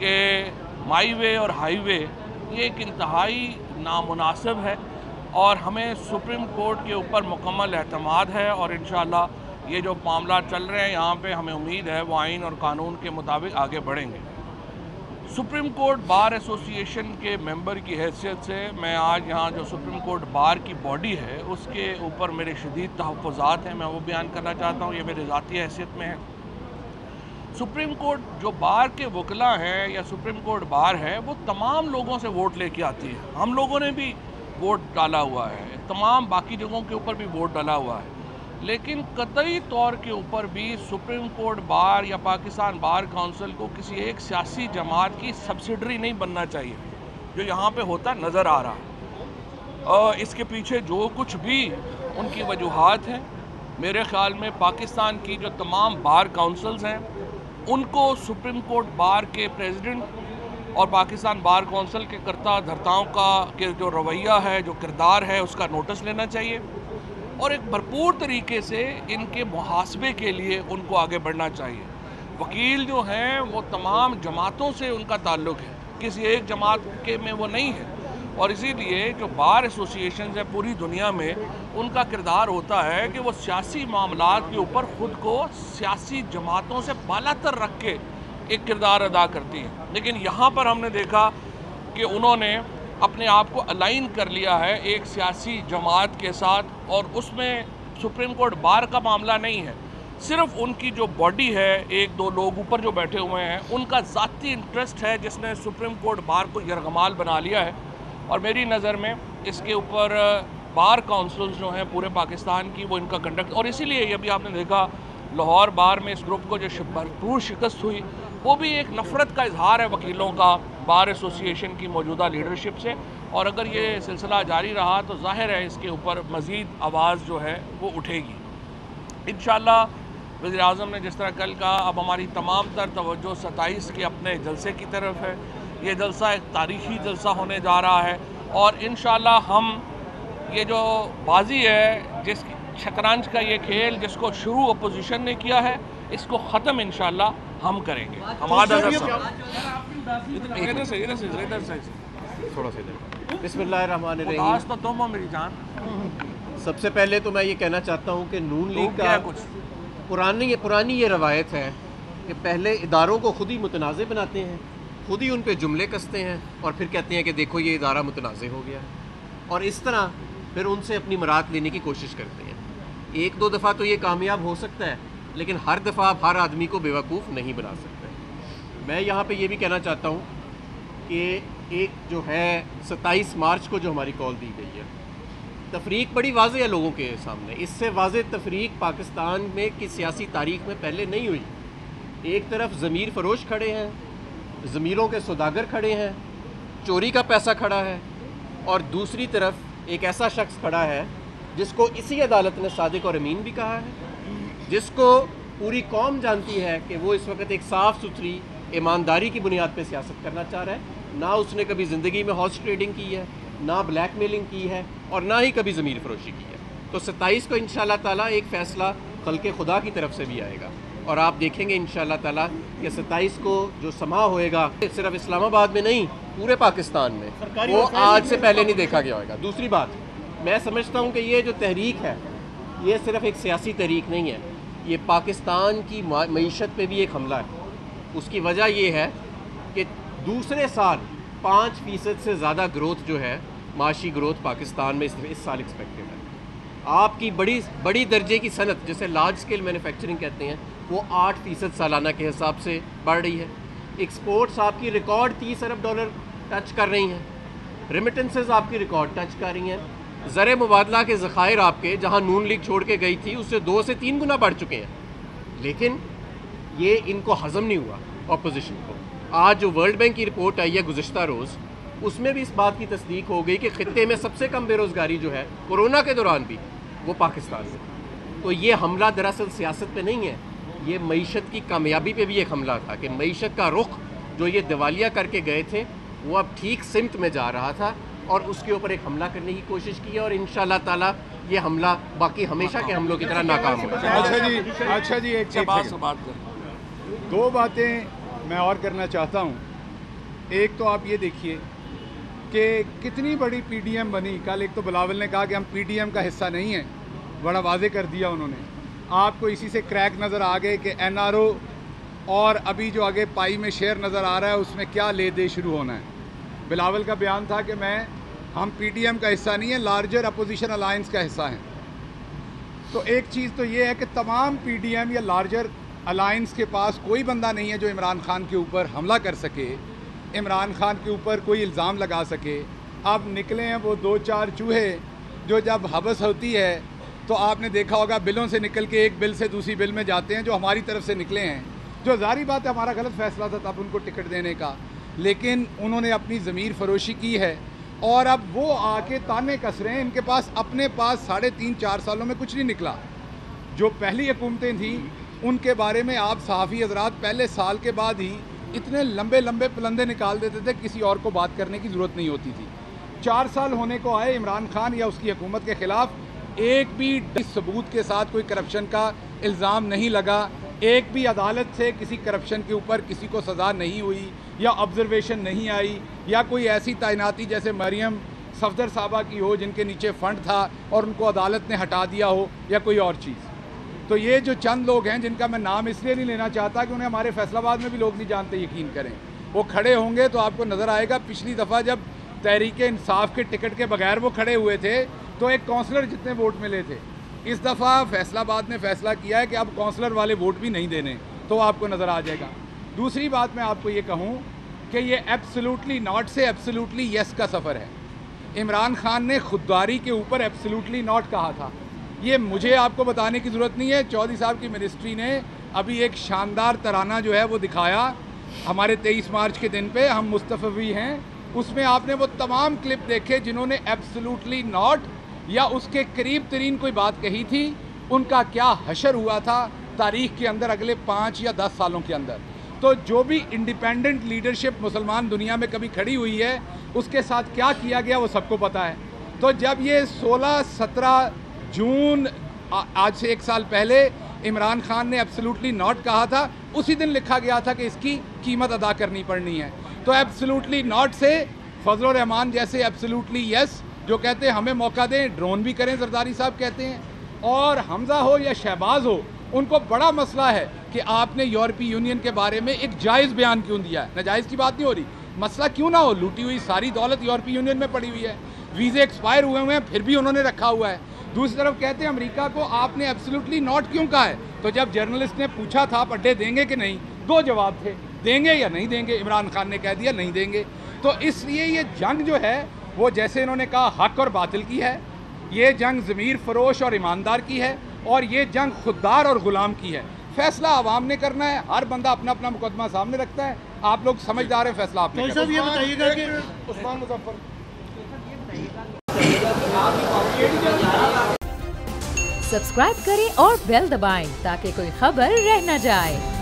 कि माई वे और हाईवे ये एक इंतहाई नामुनासिब है और हमें सुप्रीम कोर्ट के ऊपर मुकम्मल एतमाद है और इंशाअल्लाह ये जो मामला चल रहे हैं यहाँ पे हमें उम्मीद है वो आइन और कानून के मुताबिक आगे बढ़ेंगे। सुप्रीम कोर्ट बार एसोसिएशन के मेंबर की हैसियत से मैं आज यहाँ जो सुप्रीम कोर्ट बार की बॉडी है उसके ऊपर मेरे शदीद तहफ़्फ़ुज़ात हैं, मैं वो बयान करना चाहता हूँ। ये मेरी ज़ाती हैसियत में है। सुप्रीम कोर्ट जो बार के वकला हैं या सुप्रीम कोर्ट बार है वो तमाम लोगों से वोट लेके आती है। हम लोगों ने भी वोट डाला हुआ है, तमाम बाकी जगहों के ऊपर भी वोट डाला हुआ है, लेकिन कतई तौर के ऊपर भी सुप्रीम कोर्ट बार या पाकिस्तान बार काउंसिल को किसी एक सियासी जमात की सब्सिडरी नहीं बनना चाहिए, जो यहाँ पे होता नज़र आ रहा है। इसके पीछे जो कुछ भी उनकी वजूहात हैं, मेरे ख़्याल में पाकिस्तान की जो तमाम बार काउंसिल्स हैं उनको सुप्रीम कोर्ट बार के प्रेसिडेंट और पाकिस्तान बार काउंसिल के कर्ता धर्ताओं का के जो रवैया है, जो किरदार है, उसका नोटिस लेना चाहिए और एक भरपूर तरीके से इनके मुहासबे के लिए उनको आगे बढ़ना चाहिए। वकील जो हैं वो तमाम जमातों से उनका ताल्लुक़ है, किसी एक जमात के में वो नहीं है और इसीलिए जो बार एसोसिएशन है पूरी दुनिया में उनका किरदार होता है कि वो सियासी मामलात के ऊपर ख़ुद को सियासी जमातों से बालातर रख के एक किरदार अदा करती है। लेकिन यहाँ पर हमने देखा कि उन्होंने अपने आप को अलाइन कर लिया है एक सियासी जमात के साथ और उसमें सुप्रीम कोर्ट बार का मामला नहीं है, सिर्फ उनकी जो बॉडी है, एक दो लोग ऊपर जो बैठे हुए हैं, उनका ज़ाती इंटरेस्ट है जिसने सुप्रीम कोर्ट बार को यरगमाल बना लिया है। और मेरी नज़र में इसके ऊपर बार काउंसिल्स जो हैं पूरे पाकिस्तान की वो इनका कंडक्ट, और इसीलिए ये भी आपने देखा लाहौर बार में इस ग्रुप को जो भरपूर शिकस्त हुई वो भी एक नफ़रत का इजहार है वकीलों का बार एसोसिएशन की मौजूदा लीडरशिप से। और अगर ये सिलसिला जारी रहा तो जाहिर है इसके ऊपर मज़ीद आवाज़ जो है वो उठेगी इंशाअल्लाह। वज़ीर आज़म ने जिस तरह कल कहा, अब हमारी तमाम तर तवज्जो 27 के अपने जलसे की तरफ है। ये जलसा एक तारीख़ी जलसा होने जा रहा है और इंशाअल्लाह हम ये जो बाजी है, जिस शतरंज का ये खेल जिसको शुरू अपोजिशन ने किया है, इसको ख़त्म इंशाअल्लाह हम करेंगे। बिस्मिल्लाहिर्रहमानिर्रहीम। तो तुम हो मेरी जान। सबसे पहले तो मैं ये कहना चाहता हूँ कि नून लीग का कुछ पुरानी ये रवायत है कि पहले इदारों को खुद ही मुतनाज़ बनाते हैं, खुद ही उन पे जुमले कसते हैं और फिर कहते हैं कि देखो ये इदारा मुतनाज़ हो गया, और इस तरह फिर उनसे अपनी मराद लेने की कोशिश करते हैं। एक दो दफ़ा तो ये कामयाब हो सकता है, लेकिन हर दफ़ा आप हर आदमी को बेवकूफ़ नहीं बना सकते। मैं यहाँ पे ये भी कहना चाहता हूँ कि एक जो है 27 मार्च को जो हमारी कॉल दी गई है, तफरीक बड़ी वाज़ेह है लोगों के सामने। इससे वाज़ेह तफरीक पाकिस्तान में की सियासी तारीख़ में पहले नहीं हुई। एक तरफ ज़मीर फ़रोश खड़े हैं, ज़मीरों के सौदागर खड़े हैं, चोरी का पैसा खड़ा है, और दूसरी तरफ एक ऐसा शख्स खड़ा है जिसको इसी अदालत ने सादिक और अमीन भी कहा है, जिसको पूरी कौम जानती है कि वो इस वक्त एक साफ़ सुथरी ईमानदारी की बुनियाद पर सियासत करना चाह रहा है। ना उसने कभी ज़िंदगी में हॉर्स ट्रेडिंग की है, ना ब्लैकमेलिंग की है, और ना ही कभी ज़मीर फ़रोशी की है। तो 27 को इंशाअल्लाह ताला एक फ़ैसला खल्क़े खुदा की तरफ से भी आएगा और आप देखेंगे इंशाअल्लाह ताला कि 27 को जो समा होएगा सिर्फ इस्लामाबाद में नहीं, पूरे पाकिस्तान में, वो आज से पहले नहीं देखा गया होगा। दूसरी बात, मैं समझता हूँ कि ये जो तहरीक है ये सिर्फ एक सियासी तहरीक नहीं है, ये पाकिस्तान की मईशत पे भी एक हमला है। उसकी वजह ये है कि दूसरे साल 5% से ज़्यादा ग्रोथ जो है, माशी ग्रोथ पाकिस्तान में इस साल एक्सपेक्टेड है। आपकी बड़ी दर्जे की सनत, जैसे लार्ज स्केल मैन्युफैक्चरिंग कहते हैं, वो 8% सालाना के हिसाब से बढ़ रही है। एक्सपोर्ट्स आपकी रिकॉर्ड $30 अरब टच कर रही हैं, रेमिटेंसेस आपकी रिकॉर्ड टच कर रही हैं, ज़र मुबादला के ज़खायर आपके जहां नून लीग छोड़ के गई थी उससे 2 से 3 गुना बढ़ चुके हैं। लेकिन ये इनको हज़म नहीं हुआ अपोजिशन को। आज जो वर्ल्ड बैंक की रिपोर्ट आई है गुज़िश्ता रोज़, उसमें भी इस बात की तस्दीक हो गई कि खित्ते में सबसे कम बेरोज़गारी जो है कोरोना के दौरान भी, वो पाकिस्तान में। तो ये हमला दरअसल सियासत पे नहीं है, ये मईशत की कामयाबी पे भी एक हमला था कि मईशत का रुख जो ये दिवालिया करके गए थे वो अब ठीक सिमत में जा रहा था और उसके ऊपर एक हमला करने की कोशिश की है, और इंशाअल्लाह ताला ये हमला बाकी हमेशा के हमलों की तरह नाकाम होगा। अच्छा जी, एक बात कर, 2 बातें मैं और करना चाहता हूँ एक तो आप ये देखिए कि कितनी बड़ी पीडीएम बनी। कल एक तो बिलावल ने कहा कि हम पीडीएम का हिस्सा नहीं हैं, बड़ा वाजे कर दिया उन्होंने। आपको इसी से क्रैक नज़र आ गए कि एनआरओ और अभी जो आगे पाई में शेयर नज़र आ रहा है उसमें क्या ले दे शुरू होना है। बिलावल का बयान था कि हम पीडीएम का हिस्सा नहीं है, लार्जर अपोजिशन अलायंस का हिस्सा हैं। तो एक चीज़ तो ये है कि तमाम पीडीएम या लार्जर अलायंस के पास कोई बंदा नहीं है जो इमरान खान के ऊपर हमला कर सके, इमरान खान के ऊपर कोई इल्ज़ाम लगा सके। अब निकले हैं वो 2-4 चूहे जो जब हबस होती है तो आपने देखा होगा बिलों से निकल के एक बिल से दूसरी बिल में जाते हैं, जो हमारी तरफ से निकले हैं, जो ज़ाहिर बात है हमारा गलत फ़ैसला था तब उनको टिकट देने का, लेकिन उन्होंने अपनी ज़मीर फरोशी की है और अब वो आके ताने कस रहे हैं। इनके पास अपने पास 3.5-4 सालों में कुछ नहीं निकला। जो पहली हुकूमतें थी उनके बारे में आप सहाफ़ी हज़रात पहले साल के बाद ही इतने लंबे लंबे पलंदे निकाल देते थे, किसी और को बात करने की ज़रूरत नहीं होती थी। 4 साल होने को आए, इमरान खान या उसकी हुकूमत के ख़िलाफ़ एक भी सबूत के साथ कोई करप्शन का इल्ज़ाम नहीं लगा, एक भी अदालत से किसी करप्शन के ऊपर किसी को सज़ा नहीं हुई या ऑब्जर्वेशन नहीं आई, या कोई ऐसी तैनाती जैसे मरियम सफदर साहबा की हो जिनके नीचे फ़ंड था और उनको अदालत ने हटा दिया हो, या कोई और चीज़। तो ये जो चंद लोग हैं जिनका मैं नाम इसलिए नहीं लेना चाहता कि उन्हें हमारे फैसलाबाद में भी लोग नहीं जानते, यकीन करें। वो खड़े होंगे तो आपको नज़र आएगा, पिछली दफ़ा जब तहरीक इंसाफ के टिकट के बगैर वो खड़े हुए थे तो एक काउंसलर जितने वोट मिले थे। इस दफ़ा फैसलाबाद ने फैसला किया है कि अब काउंसलर वाले वोट भी नहीं देने, तो आपको नज़र आ जाएगा। दूसरी बात मैं आपको ये कहूँ कि ये एब्सोल्युटली नॉट से एब्सोल्युटली यस का सफ़र है। इमरान खान ने खुददारी के ऊपर एब्सोल्युटली नॉट कहा था, ये मुझे आपको बताने की ज़रूरत नहीं है। चौधरी साहब की मिनिस्ट्री ने अभी एक शानदार तराना जो है वो दिखाया हमारे 23 मार्च के दिन पे, हम मुस्तफ़वी हैं, उसमें आपने वो तमाम क्लिप देखे जिन्होंने एब्सोल्युटली नॉट या उसके करीब तरीन कोई बात कही थी, उनका क्या हशर हुआ था तारीख़ के अंदर अगले 5 या 10 सालों के अंदर। तो जो भी इंडिपेंडेंट लीडरशिप मुसलमान दुनिया में कभी खड़ी हुई है उसके साथ क्या किया गया वो सबको पता है। तो जब ये 16-17 जून आज से 1 साल पहले इमरान खान ने एब्सोल्युटली नॉट कहा था, उसी दिन लिखा गया था कि इसकी कीमत अदा करनी पड़नी है। तो एब्सोल्युटली नॉट से फजल रहमान जैसे एब्सोल्युटली यस जो कहते हैं हमें मौका दें, ड्रोन भी करें, जरदारी साहब कहते हैं, और हमजा हो या शहबाज हो, उनको बड़ा मसला है कि आपने यूरोपीय यूनियन के बारे में एक जायज़ बयान क्यों दिया है। नाजायज़ की बात नहीं हो रही, मसला क्यों ना हो, लूटी हुई सारी दौलत यूरोपीय यूनियन में पड़ी हुई है, वीज़े एक्सपायर हुए हैं फिर भी उन्होंने रखा हुआ है। दूसरी तरफ कहते हैं अमेरिका को आपने एब्सोल्युटली नॉट क्यों कहा है। तो जब जर्नलिस्ट ने पूछा था आप अड्डे देंगे कि नहीं, 2 जवाब थे, देंगे या नहीं देंगे। इमरान खान ने कह दिया नहीं देंगे। तो इसलिए ये जंग जो है वो जैसे इन्होंने कहा हक और बातिल की है, ये जंग ज़मीर फरोश और ईमानदार की है, और ये जंग खुददार और ग़ुलाम की है। फैसला आवाम ने करना है, हर बंदा अपना अपना मुकदमा सामने रखता है, आप लोग समझदार हैं, फैसला आपने करना है। ये बताइएगा कि उस्मान मुजफ्फर सब्सक्राइब करें और बेल दबाएं ताकि कोई खबर रह न जाए।